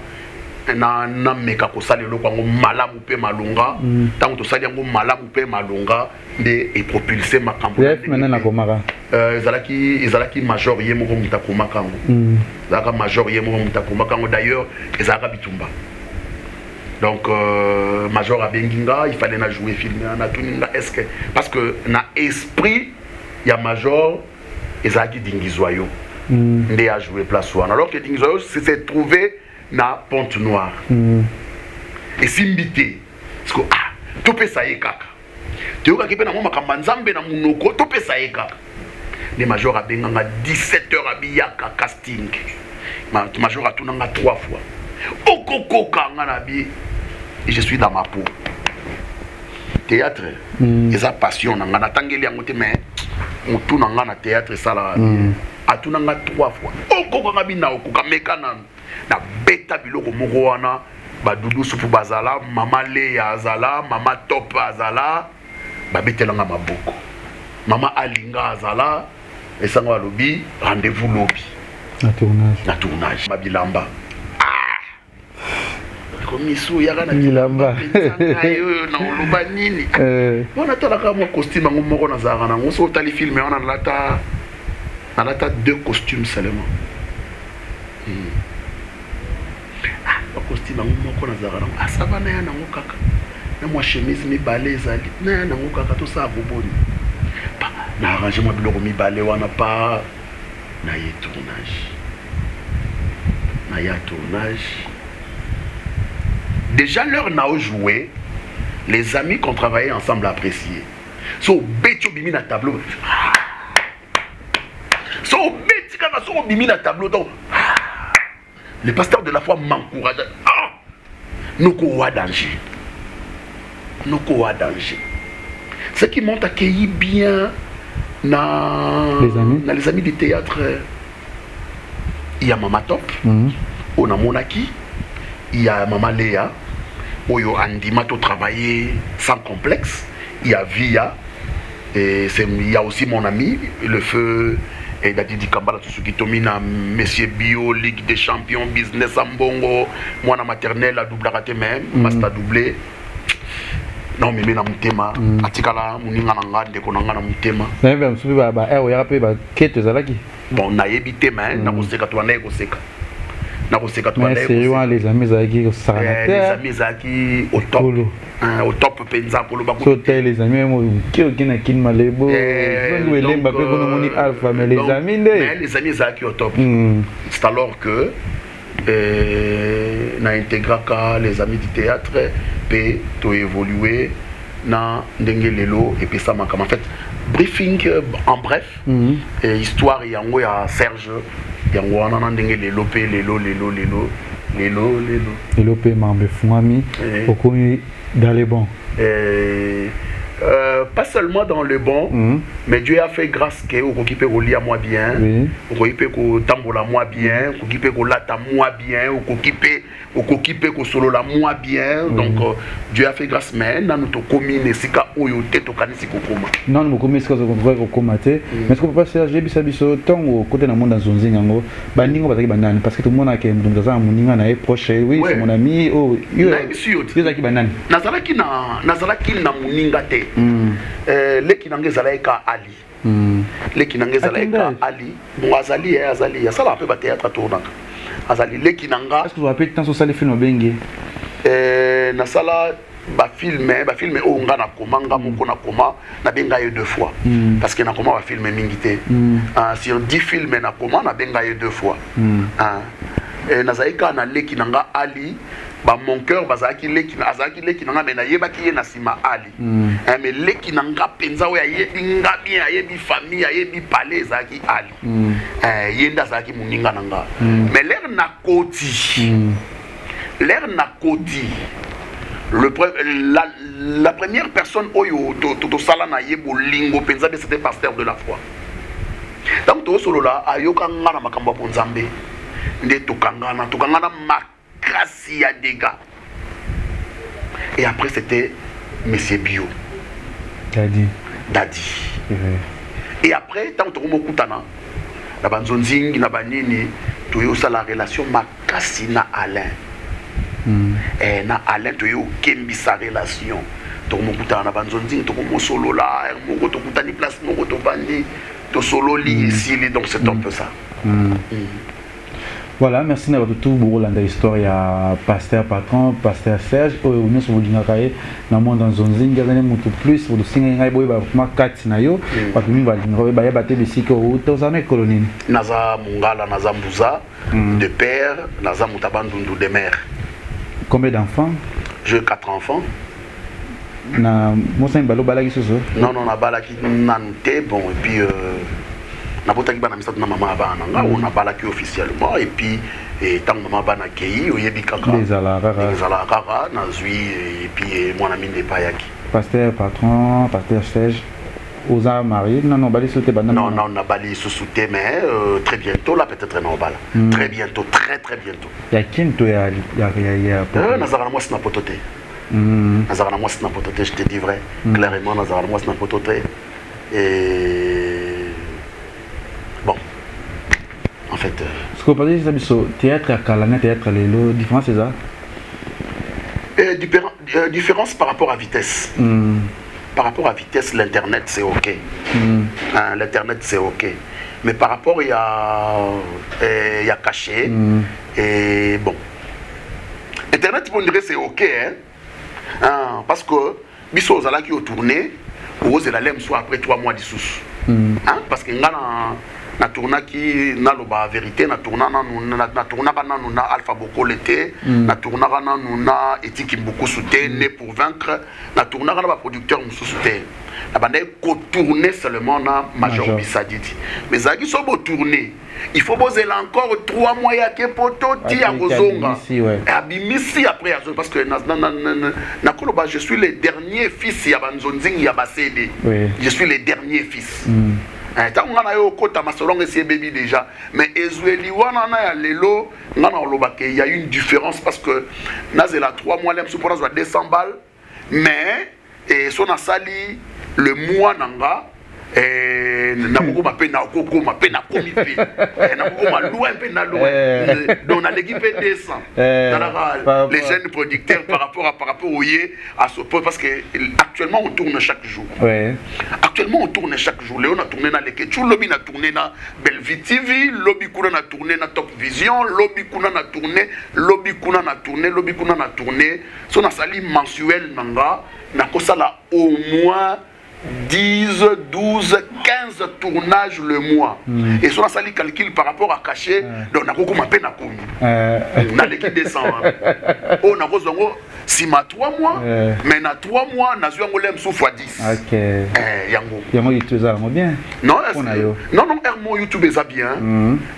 meka ko sali lo kwango malamu pe malunga tango to sali yango malamu pe malunga nde e propulser makambo maintenant na komaka ezalaki major ye moko mutakoma kango zaka major ye moko mutakoma kango d'ailleurs ezaka bitumba donc major abenginga il fallait na jouer film na tuninga est-ce que parce que na esprit ya major ezalaki dingizwayo nde a jouer place wana alors que dingizwayo s'est trouvé na Pont Noir et simbité parce que to pesa yekaka to yoka kipena mama kamanzambe na munoko to pesa yekaka les major abenganga 17h abiyaka casting major atunanga 3 fois okokoka ngana bi et je suis dans ma peau théâtre eza passion nanga natangeli yango te mais mutu nanga na théâtre sala atunanga 3 fois okokoka bina okoka mekana na beta biloko moko wana badudu supu bazala mama Leya azala mama Top azala babetelanga maboko mama Alinga azala esango alobi rendez-vous lobi na tournage mabilamba komisu yaka na bilamba ayo na oloba nini bona talaka mo costume ngo moko na zara na ngo so tali film wana nalata 2 costumes seulement costume ngo moko na zara na asaba na ya nango kaka na mwa chemise mibale ezali na ya nango kaka to sa boboni na arrangement biloko mibale wana pa na ye tournage déjà leur n'a joué les amis qu'on travaillait ensemble appréciaient so betio bimi na tableau so beti kaka so bimi na tableau donc le pasteur de la foi m'encourage noko wa danger ce qui m'ont accueilli bien les amis du théâtre il y a Mama Top on a Monaki il y a Mama Leya Oyo Andima to travailler sans complexe il y a Via et il y a aussi mon ami le feu et Dadi Kambala Tsuki Tomina Monsieur Bio Ligue des Champions Business Ambongo moi na maternelle a double raté même master doublé non mais na mutema atikala muninga nanga ndeko nanga na mutema na yeba msubi ba ya pe ba kete zalaki bon na yebite mais na koseka to na ekoseka Mais c'est loin les amis Zaki au Saranater. Les amis Zaki au top. Au top Penza Polo Bakou. Sauter les amis qui n'a qu'une malebo. Les Mbappé qu'on moni alpha mais les amis les amis Zaki au top. C'est alors que na intégraka les amis du théâtre peut to évoluer na ndenge lelo et puis ça manque en fait briefing en bref histoire yango ya Serge yango wana ndenge lelo pe lelo pe mambe fumami okomi dans les bons pas seulement dans le bon, mais Dieu a fait grâce que vous occupez au lit à moi bien, vous occupez au tambour à moi bien, vous occupez au lat à moi bien, vous occupez au solo à moi bien. Donc Dieu a fait grâce, mais nous nous commune si ka oyote to kanisi kokoma. Non, nous commune si ka kokoma te. Mais ce qu'on peut passer, j'ai bisa biso tant au côté na monde dans zonzi ngango, bandingo bataki bandani parce que tout le monde a que nous dans moninga na proche, oui, c'est mon ami. Oh, yo zaki bandani. Nazalaki na moninga te. Leki nange zalaika Ali. Leki nange zalaika Ali. Bon azali asala un peu ba théâtre tournaka. Azali leki nanga. Est-ce que vous rappelez tant sur ça les films bengi? Na sala ba filme o nga na komanga moko na koma na benga ye 2 fois parce que na koma ba filme mingi te. Sur 10 films na koma na benga ye 2 fois. Na zaika na leki nanga Ali. Bah mon cœur bazaki leki nanga mena yebaki ye na sima Ali mais leki nanga penza oya yebinga bien yebi famille yebi palais zaki Ali yenda zaki muninga nanga mais l'air na koti la première personne oyo to sala na yebo lingo penza de c'était pasteur de la foi donc to solo la ayoka ngana makambo ya nzambe nde tokangana grâce à des gars. Et après c'était Monsieur Bio. Daddy. Et après, tant que tu as la banzonzing, la banini, tu as la relation makasi na Alain. Et na Alain, tu as kembi sa relation. Tu as la banzonzing, tu as solo là, tu as ni place, tu as solo li ici, donc c'est un peu ça. Voilà, merci d'avoir tout Bourolanda histoire ya pasteur patron, pasteur Serge, nous sommes venus dans monde dans zonzing, gazane mutu plus pour le singa ngai boy ba kuma kat na yo, pa tumi ba lingo ba ya baté de siko to zane kolonini. Naza mungala naza mbuza de père, naza mutabandundu de mère. Combien d'enfants? J'ai 4 enfants. Na mosa mbalo balaki soso? Non, na balaki nante bon et puis na botaki bana misatu na mama bana nga on a balaki officiellement et puis tant maman bana kei oyebi kaka les alara na zui et puis moi na mine pa yaki pasteur patron pasteur Serge osa marié non bali sauté bana non na bali sauté mais très bientôt là peut-être non bala très bientôt très bientôt ya kinto ya nazara moi sina potote nazara moi sina potote je te dis vrai clairement nazara moi sina potote et en fait ce qu'on peut dire c'est que théâtre à Kalanga théâtre lelo différence c'est ça différence par rapport à vitesse par rapport à vitesse l'internet c'est ok l'internet c'est ok mais par rapport il y a caché et bon internet pour dire c'est ok parce que biso zala qui au tourné ou la lème soit après 3 mois de sous parce que na tourna qui na loba vérité na tourna na Alpha Boko l'été na tourna na éthique beaucoup souté né pour vaincre na tourna na ba producteur musu souté na bande ko tourner seulement na Major Bisaditi mais ça qui sont beau tourner il faut poser là encore 3 mois ya ke poto ti ya kozonga abimisi après parce que na koloba je suis le dernier fils ya banzonzing ya basede je suis le dernier fils tant ngana yo kota masolonge c'est baby déjà mais ezweli wana na ya lelo ngana olobake il y a une différence parce que nazela 3 mois lem support soit 200 balles mais et son asali le mois nanga nakokoma mpe nakokoma mpe nakomi mpe nakokoma loin mpe na loin donc naleki mpe 200 talaka les jeunes producteurs par rapport au yé à ce point parce que actuellement on tourne chaque jour actuellement on tourne chaque jour Léon a tourné na Lekechu lobby na tourné na Bellevue TV lobby kuna na tourné na Top Vision lobby kuna na tourné lobby kuna na tourné lobby kuna na tourné so na sali mensuel nanga na kosala au moins 10, 12, 15 tournages le mois. Et sur ça, les calculs par rapport à cacher, donc on a beaucoup de peine à commis. On a l'équipe descend. On a besoin si ma 3 mois, mais na 3 mois, on a besoin de sous fois 10. Ok. Yango. Yango, il te bien. Non, non, Hermo YouTube est bien.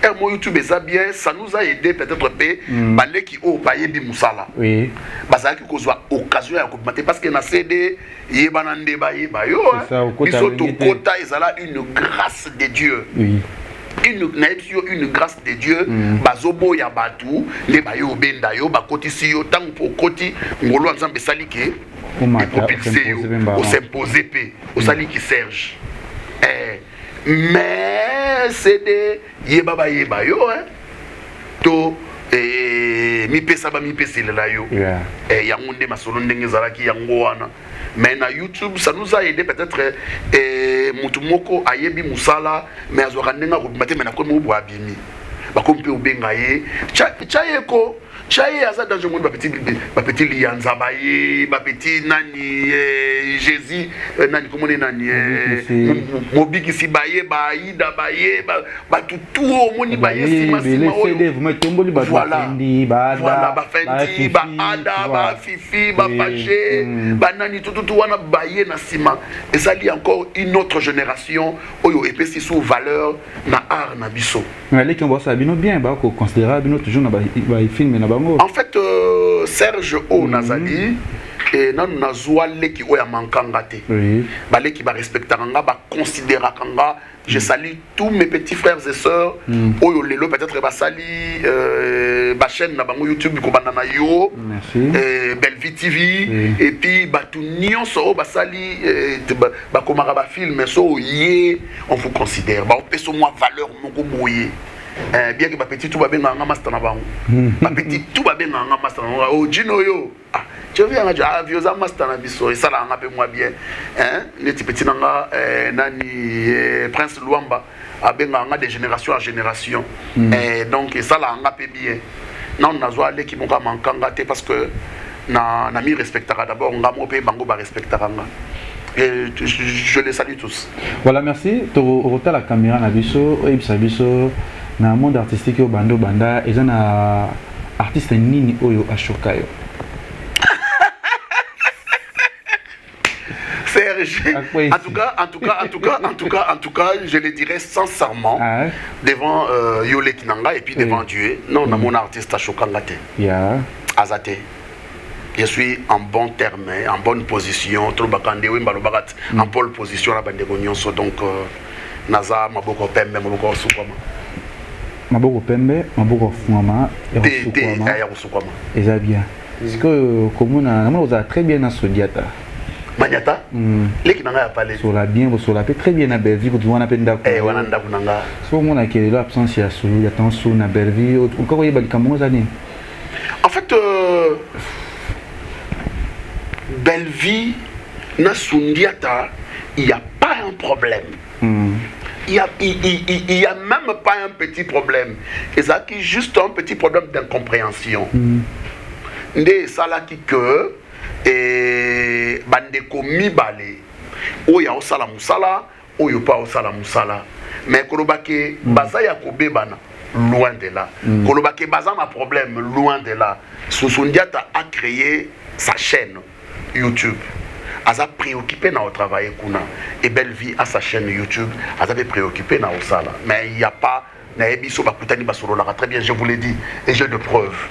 Hermo YouTube est bien. Ça nous a aidé peut-être balé qui au baye bi musala. Oui. Parce que kozwa occasion à commenter parce que na CD yebanande baye bayo. Kota ezala une grâce de Dieu. Oui. Une grâce de Dieu. Bazobo ya batu le bayo benda yo bakoti si yo tant pour koti ngolo nzambe salike. Propulser au s'imposer p au sali qui Serge. Mais c'est des yeba yo to mi pesa ba mi pesa la yo yango nde masolo ndenge zalaki yango wana mais na YouTube ça nous a aidé peut-être mutu moko ayebi musala mais azwaka ndenga ko mate mais na ko mo bwa bimi ba ko mpe obenga ye chayeko chaye aza dans le monde ba petit lianza baye ba petit nani Jésus nani comment nani mobiki si baye ba ida baye ba tutu o moni baye sima voilà ba fendi ba ada ba fifi ba paché ba nani tutu wana baye na sima et ça lie encore une autre génération oyo epesi sous valeur na art na biso mais les qui on voit ça bien ba ko considérer bino toujours na ba film na ba. En fait, Serge O Nazali et non nazwa leki oya mankanga te. Ba leki ba respectaranga ba considéranga. Je salue tous mes petits frères et sœurs. Oyo lelo peut-être ba sali ba chaîne na bango YouTube ko banana yo. Bellevue TV et puis ba tout nyonso ba sali ba komara ba film so yé on vous considère. Ba peso moi valeur moko boye. Bien que ma petite tout va bien en master na bango. Ma petite tout va bien en master na oh Gino yo. Ah, tu viens à vieux en master na biso et ça là on appelle moi bien. Hein, les petits nanga nani Prince Luamba a bien de génération en génération. Et donc ça là on appelle bien. Non on a zoa les qui m'ont manquanga parce que na mi respectera d'abord on a mo pe bango ba respectera. Et je les salue tous. Voilà, merci. Tu as la caméra na biso, biso na monde artistique au bando banda et na artiste nini oyo ashoka yo. Serge. En tout cas, je le dirais sincèrement devant Yole Kinanga et puis devant Dieu. Non, na mon artiste ashoka ngate. Azate. Je suis en bon terme, en bonne position. En pole position la bande de donc naza maboko pembe maboko sukwama. Maboko pembe, maboko fumama et sukwama. Et ça bien. Est-ce que comme on a très bien à Sodiata. Maniata? Les qui n'ont pas parlé. Sur la bien, sur la paix très bien à Bellevue, pour voir un peu d'accord. Eh, voilà, ndakunanga. Sur mon accueil, l'absence il y a sous, il y a tant sous na Bellevue. Encore il y a des camerounais années. En fait. Bellevue, na Sundiata, il n'y a pas un problème. Il y a même pas un petit problème. C'est juste un petit problème d'incompréhension. Nde salaki que bandeko mibale oya osala musala oyo pa osala musala mais kolobake bazaya kobebana loin de là. Kolobake bazama problème loin de là. Sundiata a créé sa chaîne YouTube. Elle a préoccupé dans le travail kuna et Bellevue a sa chaîne YouTube. Elle avait préoccupé dans le sala. Mais il n'y a pas très bien, je vous l'ai dit et j'ai de preuves.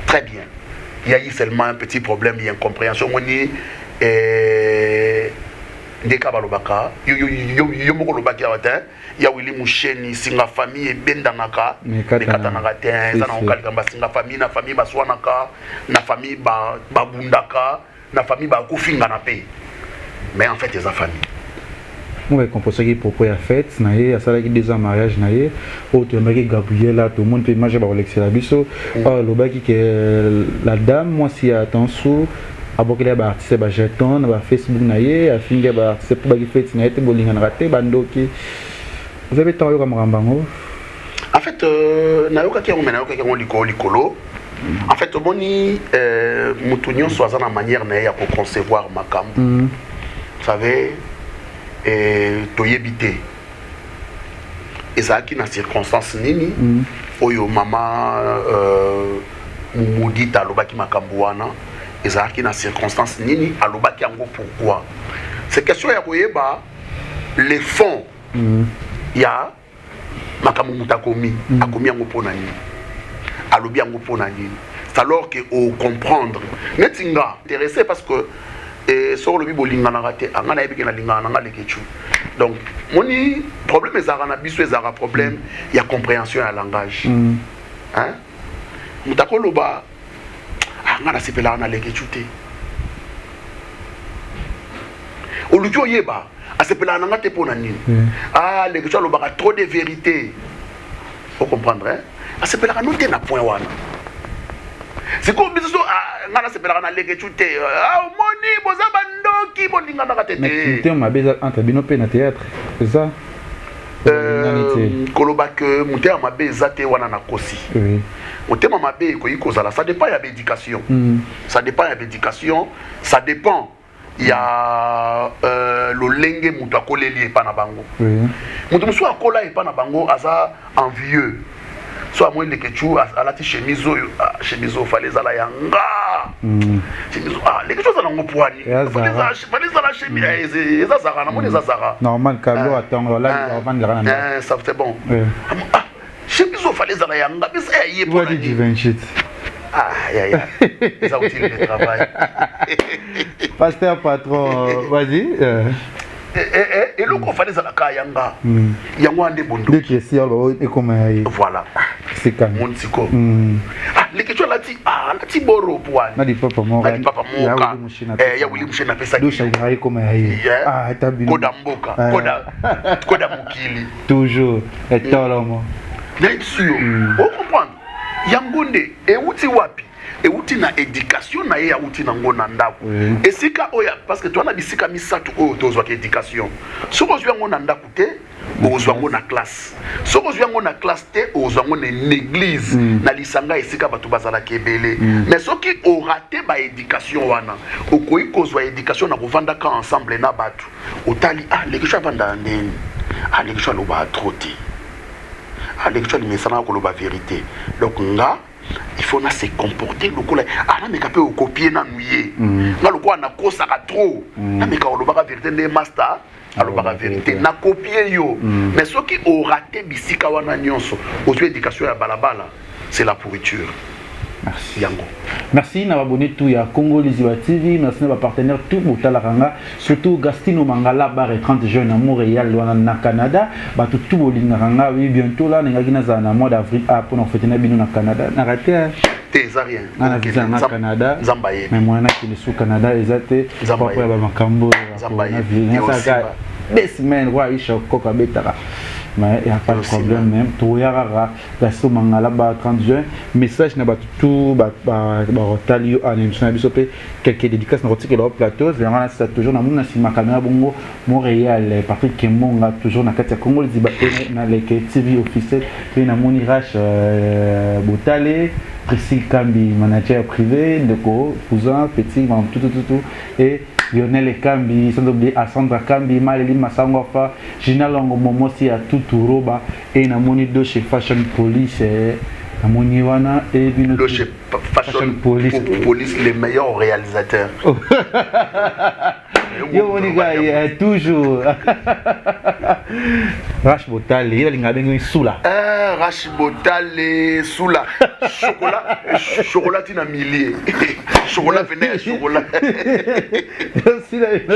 Très bien. Il y a eu seulement un petit problème, il y a une incompréhension. On est des kabalobaka, il y a Willy Moucheni, singa famille et bendanaka, des katanaka, singa famille, na famille baswanaka, na famille babundaka, na famille bakufinga na paix. Mais en fait, ils ont famille. moi j'ai composé qui propos à fête naé à ça qui 2 ans mariage naé autre mec Gabriela tout le monde peut manger par l'excellent biso le bac que la dame moi si attention abokela ba artiste ba jeton ba Facebook naé a finga ba artiste pour ba fête naé te bolinga na raté bandoki vous avez tant yo comme rambango en fait nayoka ki on likolo en fait moni mutunyo soza na manière na ya pour concevoir makambo vous savez toyebité ezaki na circonstance nini oyo mama mudita alobaki makambo wana ezaki na circonstance nini alobaki yango pourquoi c'est question ya koyeba les fonds ya makambo mutakomi akomi yango pona nini alobi yango pona nini c'est alors que au comprendre netinga intéressé parce que sur le bibo lingana raté angana ebike na lingana nga lekechu donc moni problème ezara na biso ezara problème ya compréhension ya langage hein mutakolo ba angana sepela na lekechu te oluki oyeba asepela na ngate pona nini lekechu alobaka trop de vérité faut comprendre hein asepela no te na point wana c'est comme biso ngana sepela na lekechu te moni boza bandoki bolinga na tete mais tu ma beza entre bino pe na théâtre c'est ça koloba que mutema mabe ezate wana na kosi mutema mabe ko ikozala ça dépend ya l'éducation ça dépend ya l'éducation ça dépend ya lolenge mutu akoleli epa na bango mutu musu akola epa na bango aza envieux soit moi les kechu alati chemise fallait za la yanga chemise les kechu za ngo poani fallait za la chemise eza zara na moni eza zara normal kablo attendre là avant de la ça c'est bon chemise fallait za la yanga mais ça y est pour du 28 ya ça utile le travail pasteur patron vas-y et le qu'on fallait za la kayanga yango ande bondo de question et comment voilà c'est quand mon siko les questions là ti boro poani na di papa moka ya wili mshina pesa do shagai comme tabi koda mboka koda mukili toujours et tolomo n'est sûr on comprendre yangonde et uti wapi et uti na éducation na ya uti na ngona ndako esika oya parce que toi na bisika misatu o tozwa ke éducation soko zwa ngona ndako te ozwa ngona classe soko zwa ngona classe te ozwa ngona l'église na lisanga esika batu bazala kebele mais soki o raté ba éducation wana okoyi kozwa éducation na kovanda ka ensemble na batu otali les gens vanda ndeni les gens loba trotti les gens mesana ko loba vérité donc nga il faut na se comporter lokola na meka pe copier na nuye nga lokola na kosaka trop na meka olobaka vérité ne master alobaka vérité na copier yo mais soki o raté bisika wana nyonso aux éducation ya balabala c'est la pourriture. Merci. Yango. Merci na abonné tout ya Congo Liziba TV, merci na partenaire tout Botala Ranga, surtout Gastino Mangala bar et 30 jeunes à Montréal na Canada, ba tout bolinga ranga oui bientôt là ngaki na za na mois d'avril pour nous fêter na bino na Canada. Na raté t'es rien. Na visa na Canada. Zambaye. Mais moi na ki sous Canada ezate papa ya ba makambo. Zambaye. Des semaines roi isha koka betara. Mais il n'y a pas de problème même. Tout y a rara. Gasto mangala ba 30 juin. Message na ba tout ba talio en émission na biso pe quelques dédicaces na rotiki le plateau. Vraiment c'est toujours na mona si ma caméra bongo Montréal Patrick Kemonga toujours na kati ya Congo Liziba na leke TV officiel pe na moni Rash Botale Priscille Kambi manager privé de ko cousin petit tout et Lionel Kambi, sans oublier Sandra Kambi, Maleli Massangofa, Gina Longo Momosi à Tuturoba et Namoni de chez Fashion Police, Namoni Wana et Bino de chez Fashion Police, les meilleurs réalisateurs. Yo Monica, toujours. Rash Botale, il y a une soula. Rash Botale, soula. Chocolat, tina millier. chocolat venait chocolat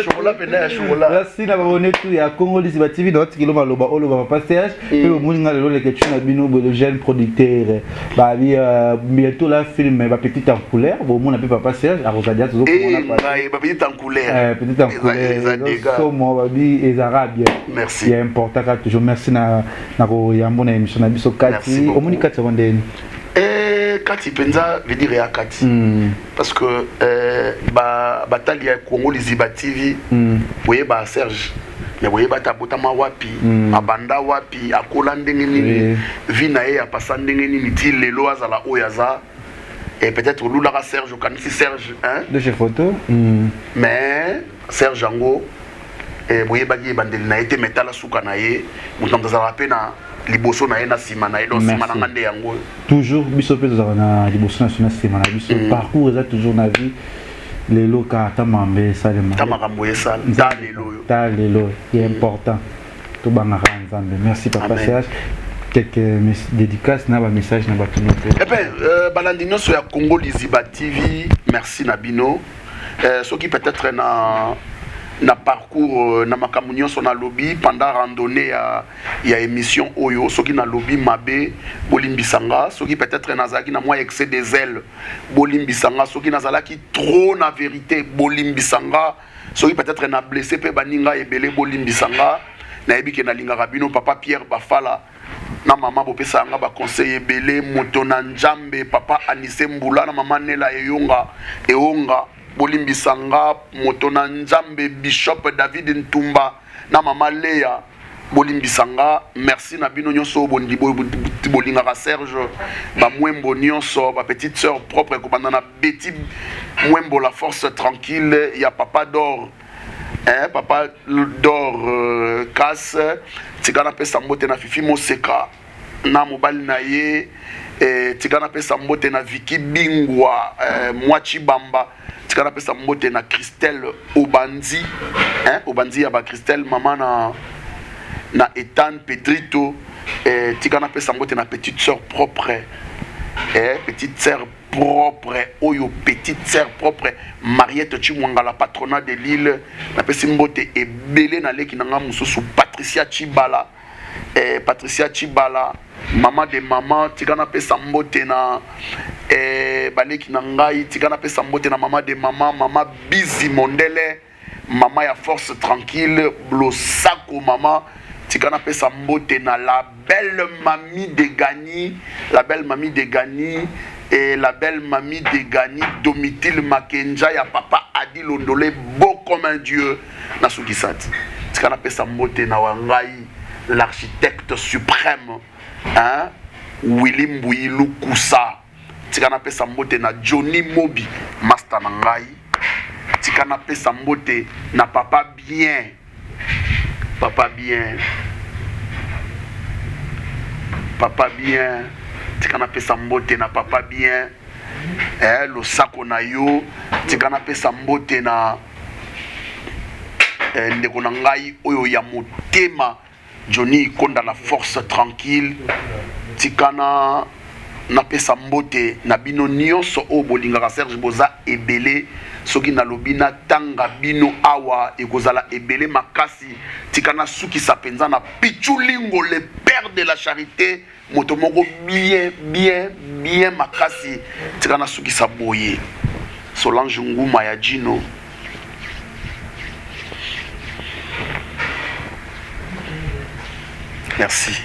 chocolat venait chocolat merci na babone tout ya Congo Liziba TV donc kilo maloba oloba papa Serge pe moninga lelo le ketchu na bino le jeune producteur ba bi bientôt la film ba petite en couleur bo mona pe papa Serge a rosadia toujours on a pas ba petite en couleur petite en couleur somo ba bi ezarabia merci c'est important ka toujours merci na ko yambo na émission na biso kati omoni kati wandeni Kati penza veut dire ya Kati parce que batali ya Congo Liziba TV voyez ba Serge mais voyez ba tabotama wapi abanda wapi akola ndenge nini vina ye apasa ndenge nini ti lelo azala oyaza et peut-être lula ka Serge kanisi Serge hein de chez photo mais Serge Ango et voyez ba ki bandeli na été metala suka na ye mutamza za pena liboso na ena sima na elo sima na ngande yango toujours biso pe na liboso na sima na biso parcours eza toujours na vie lelo ka tamambe salema tamakambo yesala ta lelo est important to bangaka nzambe merci papa Serge quelques dédicaces na ba message na bato note et ben balandi nyonso ya Congo Liziba TV merci na bino soki peut-être na parcours na makambo nyonso na lobby pendant randonnée ya émission oyo soki na lobby mabe bolimbisanga soki peut-être nazalaki na moi excès des ailes bolimbisanga soki nazalaki trop na vérité bolimbisanga soki peut-être na blessé pe baninga ebele bolimbisanga na ebike na linga rabino papa Pierre Bafala na mama bopesanga ba conseil ebele moto na njambe papa Anise Mbula na mama Nela Eonga bolimbisanga moto na nzambe Bishop David Ntumba na mama Leya bolimbisanga merci na bino nyonso bondi bolingaka Serge ba mwembo nyonso ba petite sœur propre ko bandana Betty mwembo la force tranquille ya papa d'or papa d'or casse tigana pesa mbote na Fifi Moseka na mobali na ye tigana pesa mbote na Viki Bingwa Mwachi Bamba tikana pesa mbote na Christelle Obanzi Obanzi ya ba Christelle mama na Ethan Pedrito tikana pesa mbote na petite sœur propre petite sœur propre oyo petite sœur propre Mariette Chimwanga la patronat de Lille na pesa mbote ebele na leki nanga mususu Patricia Chibala mama de mama tikana pesa mbote na baleki na ngai tikana pesa mbote na mama de mama Bizi Mondele mama ya force tranquille Blosako mama tikana pesa mbote na la belle mamie de Gani et la belle mamie de Gani Domitille Makenja ya papa Adi Londole beau comme un dieu na Sukisati tikana pesa mbote na wangai l'architecte suprême Willy Mbouilou Koussa tikana pesa mbote na Johnny Mobi master na ngai tikana pesa mbote na papa bien tikana pesa mbote na papa bien lo sako na yo tikana pesa mbote na ndeko na ngai oyo ya motema Johnny Konda la force tranquille tikana na pesa mbote na bino nyonso o bolingaka Serge boza ebele soki na lobina tanga bino awa ekozala ebele makasi tikana suki sapenza na Pichulingo le père de la charité moto moko bien makasi tikana suki saboye Solange Nguma ya Jino merci.